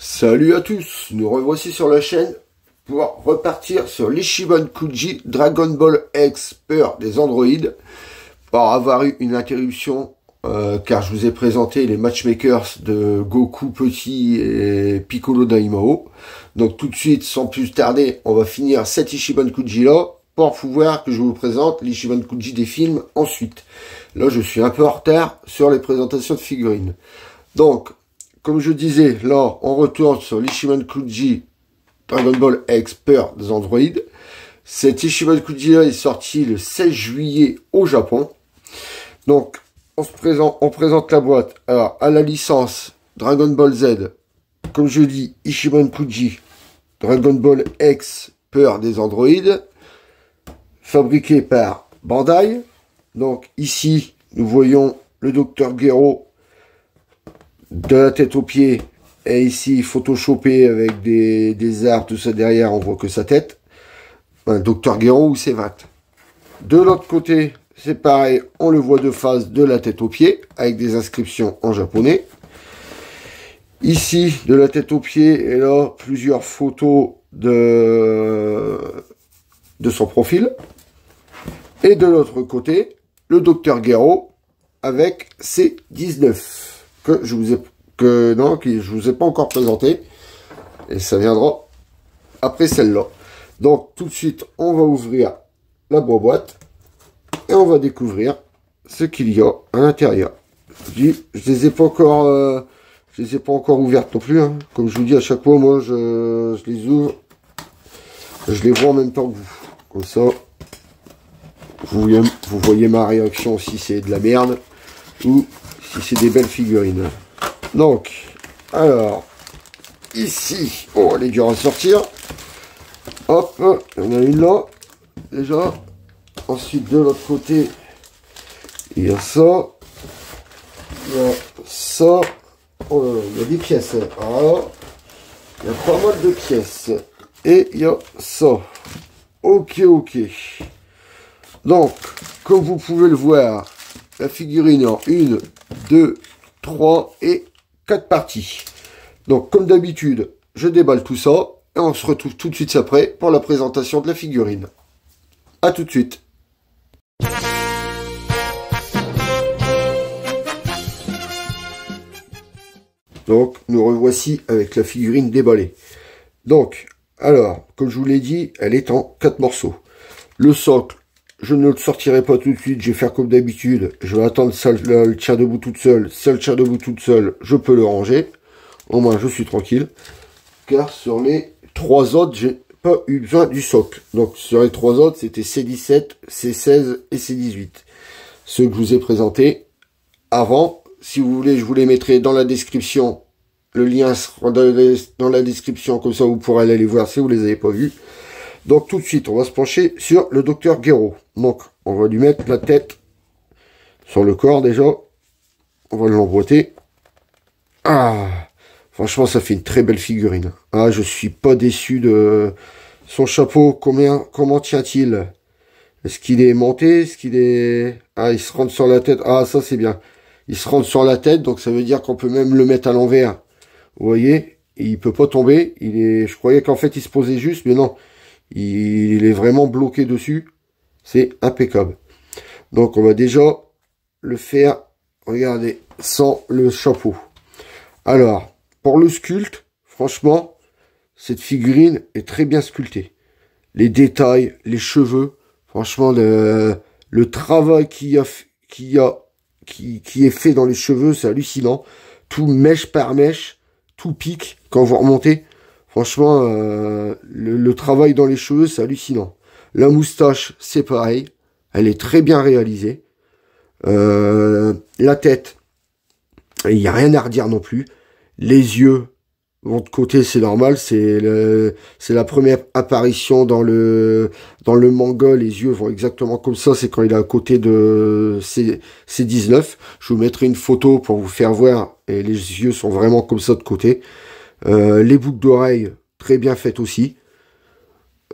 Salut à tous, nous revoici sur la chaîne pour repartir sur l'Ichiban Kuji Dragon Ball X Peur des androïdes, par avoir eu une interruption car je vous ai présenté les matchmakers de Goku Petit et Piccolo Daimao. Donc tout de suite, sans plus tarder, on va finir cet Ichiban Kuji là pour pouvoir que je vous présente l'Ichiban Kuji des films ensuite. Là je suis un peu en retard sur les présentations de figurines. Donc comme je disais, là, on retourne sur l'Ichiban Kuji Dragon Ball X Peur des androïdes. Cet Ichiban Kuji là est sorti le 16 juillet au Japon. Donc, on présente la boîte. Alors, à la licence Dragon Ball Z, comme je dis, Ichiban Kuji Dragon Ball X Peur des androïdes, fabriqué par Bandai. Donc, ici, nous voyons le Dr Gero de la tête aux pieds, et ici photoshopé avec des arts, tout ça derrière, on voit que sa tête. Un Dr Gero ou ses vattes. De l'autre côté, c'est pareil, on le voit de face, de la tête aux pieds, avec des inscriptions en japonais. Ici, de la tête aux pieds, et là, plusieurs photos de son profil. Et de l'autre côté, le Dr Gero avec ses 19. Que je vous ai pas encore présenté, et ça viendra après celle-là. Donc tout de suite on va ouvrir la boîte et on va découvrir ce qu'il y a à l'intérieur. Je les ai pas encore ouvertes non plus, hein. Comme je vous dis à chaque fois, moi je les ouvre, je les vois en même temps que vous, comme ça vous voyez ma réaction, si c'est de la merde ou si c'est des belles figurines. Donc, alors, ici, oh, elle est dure à sortir. Hop, il y en a une là, déjà. Ensuite, de l'autre côté, il y a ça. Il y a ça. Oh là là, il y a des pièces. Alors, il y a pas mal de pièces. Et il y a ça. Ok. Donc, comme vous pouvez le voir, la figurine en 1, 2, 3 et 4 parties. Donc, comme d'habitude, je déballe tout ça et on se retrouve tout de suite après pour la présentation de la figurine. A tout de suite. Donc, nous revoici avec la figurine déballée. Donc, alors, comme je vous l'ai dit, elle est en 4 morceaux. Le socle, je ne le sortirai pas tout de suite, je vais faire comme d'habitude. Je vais attendre ça, le tient debout toute seule. Si elle tient debout toute seule, je peux le ranger. Au moins, je suis tranquille. Car sur les 3 autres, j'ai pas eu besoin du socle. Donc, sur les 3 autres, c'était C17, C16 et C18. Ceux que je vous ai présentés avant. Si vous voulez, je vous les mettrai dans la description. Le lien sera dans la description, comme ça vous pourrez aller les voir si vous les avez pas vus. Donc tout de suite, on va se pencher sur le Dr Gero. Donc on va lui mettre la tête sur le corps déjà. On va l'emboîter. Ah, franchement, ça fait une très belle figurine. Ah, je suis pas déçu de son chapeau. Comment tient-il? Est-ce qu'il est monté? Est-ce qu'il est... Ah, il se rentre sur la tête. Ah, ça c'est bien. Il se rentre sur la tête, donc ça veut dire qu'on peut même le mettre à l'envers. Vous voyez? Et il peut pas tomber. Je croyais qu'en fait il se posait juste, mais non. Il est vraiment bloqué dessus. C'est impeccable. Donc on va déjà le faire, regardez, sans le chapeau. Alors, pour le sculpte, franchement, cette figurine est très bien sculptée. Les détails, les cheveux, franchement, le travail qui est fait dans les cheveux, c'est hallucinant. Tout mèche par mèche, tout pique quand vous remontez. Franchement, le travail dans les cheveux, c'est hallucinant. La moustache, c'est pareil. Elle est très bien réalisée. La tête, il n'y a rien à redire non plus. Les yeux, vont de côté, c'est normal. C'est la première apparition dans le manga. Les yeux vont exactement comme ça. C'est quand il est à côté de C19. Je vous mettrai une photo pour vous faire voir. Et les yeux sont vraiment comme ça de côté. Les boucles d'oreilles, très bien faites aussi.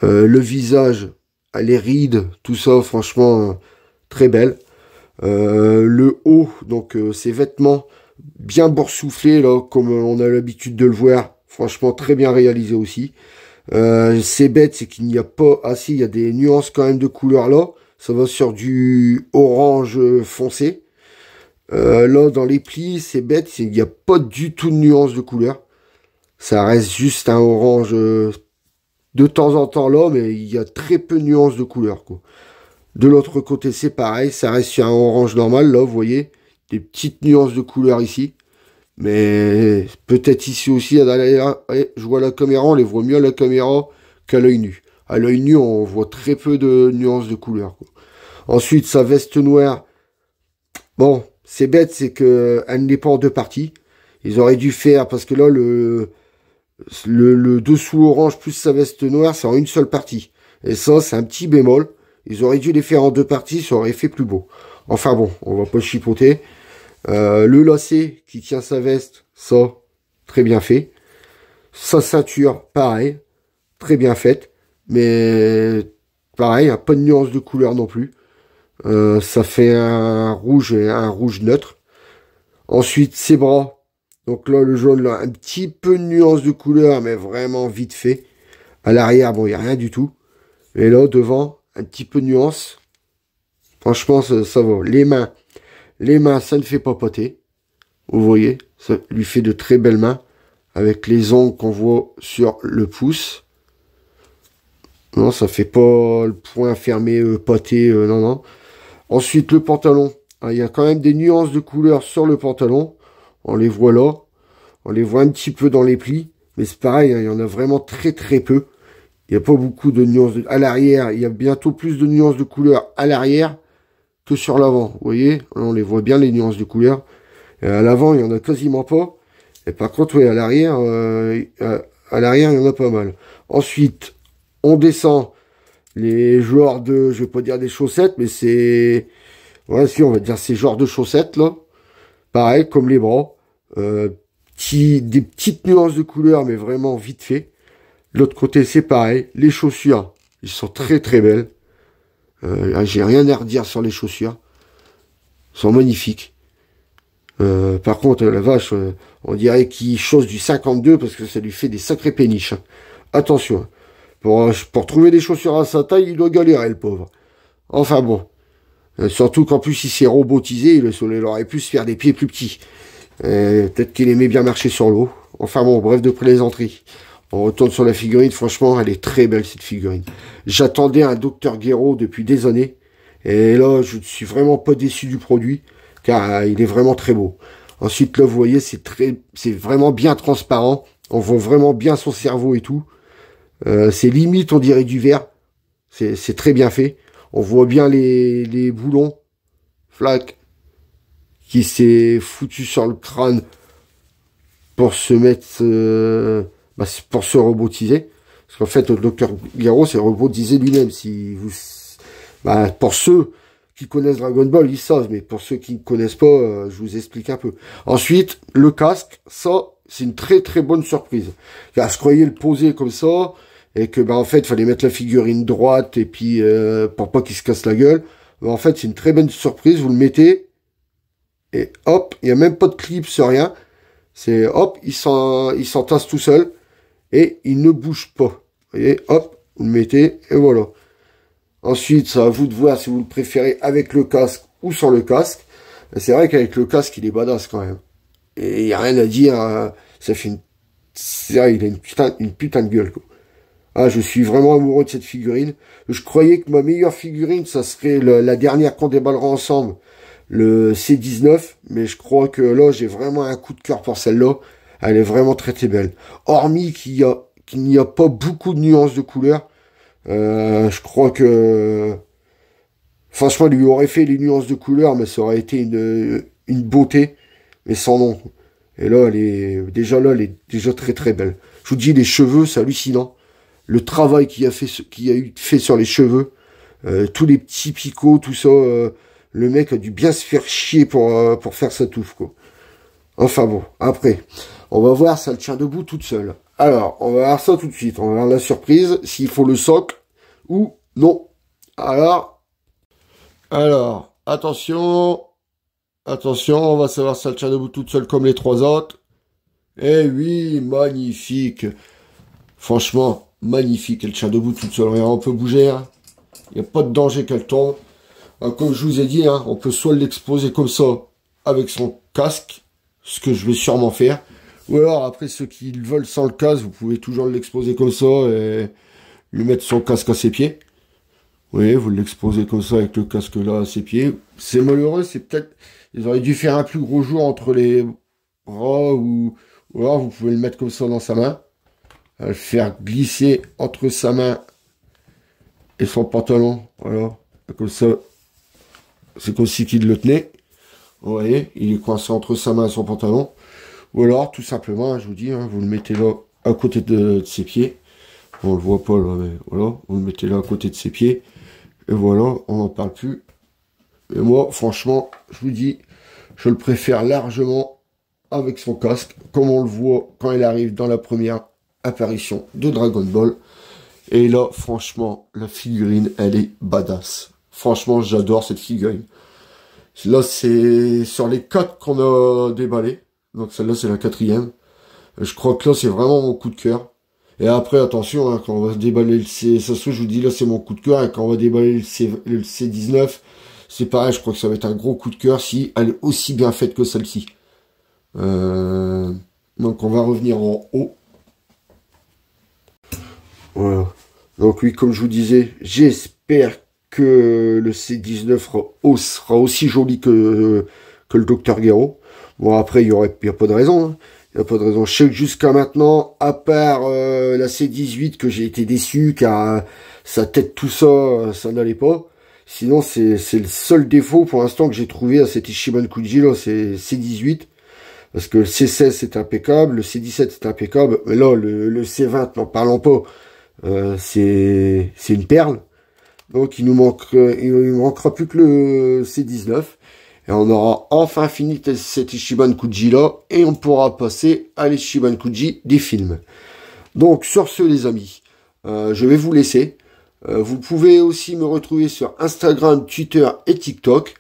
Le visage, les rides, tout ça, franchement, très belle. Le haut, donc ses vêtements bien boursouflés, là, comme on a l'habitude de le voir. Franchement, très bien réalisé aussi. C'est bête, c'est qu'il n'y a pas... Ah si, il y a des nuances quand même de couleur là. Ça va sur du orange foncé. Là, dans les plis, c'est bête, il n'y a pas du tout de nuance de couleur. Ça reste juste un orange de temps en temps là, mais il y a très peu de nuances de couleur, quoi. De l'autre côté, c'est pareil, ça reste sur un orange normal, là, vous voyez, des petites nuances de couleur ici. Mais peut-être ici aussi, je vois la caméra, on les voit mieux à la caméra qu'à l'œil nu. À l'œil nu, on voit très peu de nuances de couleur, quoi. Ensuite, sa veste noire, bon, c'est bête, c'est que elle n'est pas en deux parties. Ils auraient dû faire, parce que là, le dessous orange plus sa veste noire, c'est en une seule partie. Et ça, c'est un petit bémol. Ils auraient dû les faire en deux parties, ça aurait fait plus beau. Enfin bon, on va pas chipoter. Le lacet qui tient sa veste, ça, très bien fait. Sa ceinture, pareil, très bien faite. Mais pareil, hein, pas de nuance de couleur non plus. Ça fait un rouge et un rouge neutre. Ensuite, ses bras. Donc là, le jaune, là, un petit peu de nuance de couleur, mais vraiment vite fait. À l'arrière, bon, il n'y a rien du tout. Et là, devant, un petit peu de nuance. Franchement, ça va. Les mains, ça ne fait pas poter. Vous voyez, ça lui fait de très belles mains. Avec les ongles qu'on voit sur le pouce. Non, ça fait pas le point fermé, poté, non, non. Ensuite, le pantalon. Il y a quand même des nuances de couleur sur le pantalon. On les voit là. On les voit un petit peu dans les plis. Mais c'est pareil, hein, il y en a vraiment très très peu. Il n'y a pas beaucoup de nuances. À l'arrière, il y a bientôt plus de nuances de couleur à l'arrière que sur l'avant. Vous voyez, on les voit bien les nuances de couleur. Et à l'avant, il n'y en a quasiment pas. Et par contre, oui, à l'arrière, il y en a pas mal. Ensuite, on descend les genres de, je vais pas dire des chaussettes, mais c'est, ouais, si, on va dire ces genres de chaussettes, là. Pareil, comme les bras. Des petites nuances de couleur, mais vraiment vite fait. L'autre côté, c'est pareil. Les chaussures, ils sont très très belles. J'ai rien à redire sur les chaussures. Ils sont magnifiques. Par contre, la vache, on dirait qu'il chausse du 52 parce que ça lui fait des sacrés péniches. Attention. Pour trouver des chaussures à sa taille, il doit galérer, le pauvre. Enfin bon. Surtout qu'en plus, il s'est robotisé, il aurait pu se faire des pieds plus petits. Peut-être qu'il aimait bien marcher sur l'eau. Enfin bon, bref de plaisanterie. On retourne sur la figurine. Franchement, elle est très belle, cette figurine. J'attendais un Dr Guéraud depuis des années. Et là, je ne suis vraiment pas déçu du produit. Car il est vraiment très beau. Ensuite, là, vous voyez, c'est vraiment bien transparent. On voit vraiment bien son cerveau et tout. C'est limite, on dirait du verre. C'est très bien fait. On voit bien les boulons. Flac. Qui s'est foutu sur le crâne pour se mettre, pour se robotiser. Parce qu'en fait, le docteur Guéraud s'est robotisé lui-même. Pour ceux qui connaissent Dragon Ball, ils savent, mais pour ceux qui ne connaissent pas, je vous explique un peu. Ensuite, le casque, ça, c'est une très très bonne surprise. Car je croyais le poser comme ça, et que en fait, il fallait mettre la figurine droite, et puis pour pas qu'il se casse la gueule. Mais en fait, c'est une très bonne surprise, vous le mettez, et hop, il n'y a même pas de clip sur rien. C'est hop, il s'entasse tout seul, et il ne bouge pas. Vous voyez, hop, vous le mettez, et voilà. Ensuite, c'est à vous de voir si vous le préférez avec le casque ou sans le casque. C'est vrai qu'avec le casque, il est badass quand même. Et il n'y a rien à dire. Ça fait c'est vrai, il a une putain de gueule, quoi. Ah, je suis vraiment amoureux de cette figurine. Je croyais que ma meilleure figurine, ça serait la dernière qu'on déballera ensemble. Le C19. Mais je crois que là, j'ai vraiment un coup de cœur pour celle-là. Elle est vraiment très très belle. Hormis qu'il n'y a pas beaucoup de nuances de couleurs. Je crois que franchement, il lui aurait fait les nuances de couleur, mais ça aurait été une beauté, mais sans nom. Et là, elle est déjà très très belle. Je vous dis, les cheveux, c'est hallucinant. Le travail qu'il a fait sur les cheveux, tous les petits picots, tout ça, le mec a dû bien se faire chier pour faire sa touffe, quoi. Enfin bon, après, on va voir si elle tient debout toute seule. Alors, on va voir ça tout de suite. On va voir la surprise, s'il faut le socle ou non. Alors, attention, on va savoir si elle tient debout toute seule comme les trois autres. Eh oui, magnifique. Franchement, magnifique. Elle tient debout toute seule. On peut bouger. Hein. Il n'y a pas de danger qu'elle tombe. Comme je vous ai dit, hein, on peut soit l'exposer comme ça avec son casque, ce que je vais sûrement faire. Ou alors, après, ceux qui le veulent sans le casque, vous pouvez toujours l'exposer comme ça et lui mettre son casque à ses pieds. Oui, vous l'exposez comme ça avec le casque là à ses pieds. C'est malheureux, c'est peut-être... Ils auraient dû faire un plus gros jour entre les bras ou alors vous pouvez le mettre comme ça dans sa main. À le faire glisser entre sa main et son pantalon. Voilà. Comme ça, c'est comme si qu'il le tenait. Vous voyez, il est coincé entre sa main et son pantalon. Ou alors, tout simplement, je vous dis, hein, vous le mettez là à côté de ses pieds. On le voit pas là, mais voilà. Vous le mettez là à côté de ses pieds. Et voilà, on n'en parle plus. Et moi, franchement, je vous dis, je le préfère largement avec son casque, comme on le voit quand il arrive dans la première apparition de Dragon Ball. Et là, franchement, la figurine, elle est badass. Franchement, j'adore cette figurine. Là, c'est sur les 4 qu'on a déballé. Donc celle-là, c'est la 4e. Je crois que là, c'est vraiment mon coup de cœur. Et après, attention, hein, quand on va déballer le C... Ça se trouve, je vous dis, là, c'est mon coup de cœur. Et quand on va déballer le C19, c'est pareil, je crois que ça va être un gros coup de cœur si elle est aussi bien faite que celle-ci. Donc, on va revenir en haut. Voilà. Donc, oui, comme je vous disais, j'espère que le C19 sera aussi joli que le Dr Gero. Bon, après, il n'y a pas de raison, hein. Il n'y a pas de raison. Je sais que jusqu'à maintenant, à part la C18, que j'ai été déçu, car sa tête, tout ça, ça n'allait pas. Sinon, c'est le seul défaut pour l'instant que j'ai trouvé à cet Ichiban Kuji, là, c'est C18. Parce que le C16, c'est impeccable, le C17, c'est impeccable. Mais là, le C20, n'en parlons pas, c'est une perle. Donc, il nous manquera plus que le C19. Et on aura enfin fini cet Ichiban Kuji là. Et on pourra passer à l'Ichiban Kuji des films. Donc sur ce les amis, je vais vous laisser. Vous pouvez aussi me retrouver sur Instagram, Twitter et TikTok.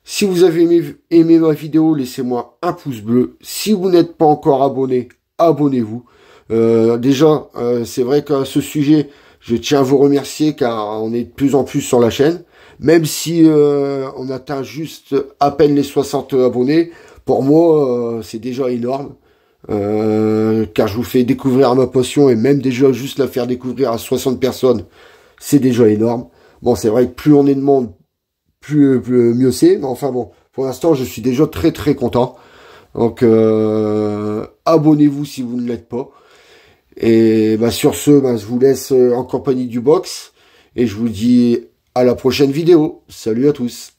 Si vous avez aimé ma vidéo, laissez-moi un pouce bleu. Si vous n'êtes pas encore abonné, abonnez-vous. Déjà, c'est vrai qu'à ce sujet, je tiens à vous remercier car on est de plus en plus sur la chaîne. Même si on atteint juste à peine les 60 abonnés, pour moi, c'est déjà énorme. Car je vous fais découvrir ma passion et même déjà juste la faire découvrir à 60 personnes, c'est déjà énorme. Bon, c'est vrai que plus on est de monde, plus mieux c'est. Mais enfin bon, pour l'instant, je suis déjà très très content. Donc, abonnez-vous si vous ne l'êtes pas. Et bah, sur ce, bah, je vous laisse en compagnie du box. Et je vous dis à la prochaine vidéo. Salut à tous.